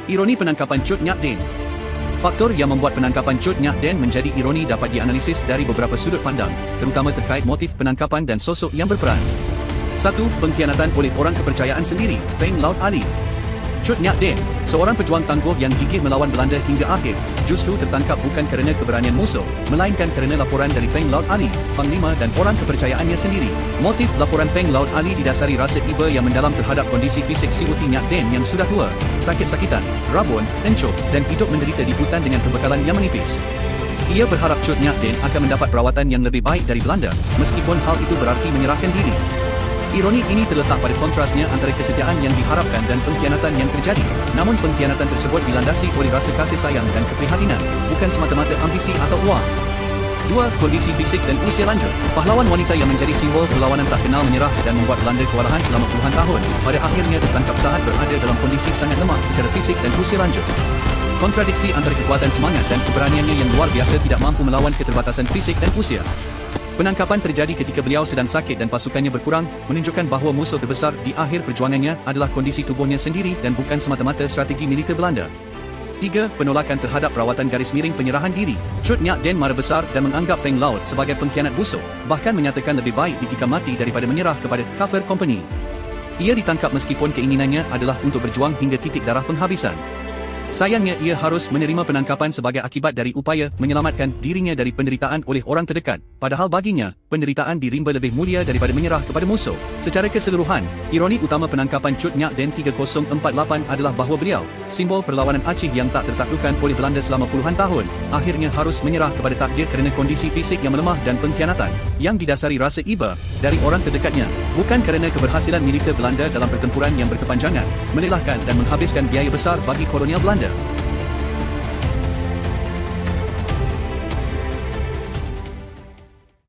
Ironi penangkapan Cut Nyak Dien. Faktor yang membuat penangkapan Cut Nyak Dien menjadi ironi dapat dianalisis dari beberapa sudut pandang, terutama terkait motif penangkapan dan sosok yang berperan. 1. Pengkhianatan oleh orang kepercayaan sendiri, Peng Laut Ali. Cut Nyak Dien, seorang pejuang tangguh yang gigih melawan Belanda hingga akhir, justru tertangkap bukan kerana keberanian musuh, melainkan kerana laporan dari Peng Laut Ali, Panglima dan orang kepercayaannya sendiri. Motif laporan Peng Laut Ali didasari rasa iba yang mendalam terhadap kondisi fisik si Uti Nyak Dien yang sudah tua, sakit-sakitan, rabun, encok dan hidup menderita di hutan dengan perbekalan yang menipis. Ia berharap Cut Nyak Dien akan mendapat perawatan yang lebih baik dari Belanda, meskipun hal itu berarti menyerahkan diri. Ironi ini terletak pada kontrasnya antara kesetiaan yang diharapkan dan pengkhianatan yang terjadi. Namun pengkhianatan tersebut dilandasi oleh rasa kasih sayang dan keprihatinan, bukan semata-mata ambisi atau uang. 2. Kondisi fisik dan usia lanjut. Pahlawan wanita yang menjadi simbol perlawanan tak kenal menyerah dan membuat Belanda kewalahan selama puluhan tahun, pada akhirnya tertangkap saat berada dalam kondisi sangat lemah secara fisik dan usia lanjut. Kontradiksi antara kekuatan semangat dan keberaniannya yang luar biasa tidak mampu melawan keterbatasan fisik dan usia. Penangkapan terjadi ketika beliau sedang sakit dan pasukannya berkurang, menunjukkan bahawa musuh terbesar di akhir perjuangannya adalah kondisi tubuhnya sendiri dan bukan semata-mata strategi militer Belanda. 3. Penolakan terhadap rawatan garis miring penyerahan diri. Cut Nyak Dien marah besar dan menganggap Peng Laut sebagai pengkhianat busuk, bahkan menyatakan lebih baik ditikam mati daripada menyerah kepada Kafir Company. Ia ditangkap meskipun keinginannya adalah untuk berjuang hingga titik darah penghabisan. Sayangnya ia harus menerima penangkapan sebagai akibat dari upaya menyelamatkan dirinya dari penderitaan oleh orang terdekat, padahal baginya, penderitaan dirimba lebih mulia daripada menyerah kepada musuh. Secara keseluruhan, ironi utama penangkapan Cut Nyak Dien 3048 adalah bahawa beliau, simbol perlawanan Aceh yang tak tertaklukkan oleh Belanda selama puluhan tahun, akhirnya harus menyerah kepada takdir kerana kondisi fisik yang melemah dan pengkhianatan, yang didasari rasa iba dari orang terdekatnya, bukan kerana keberhasilan militer Belanda dalam pertempuran yang berkepanjangan, melelahkan dan menghabiskan biaya besar bagi kolonial Belanda.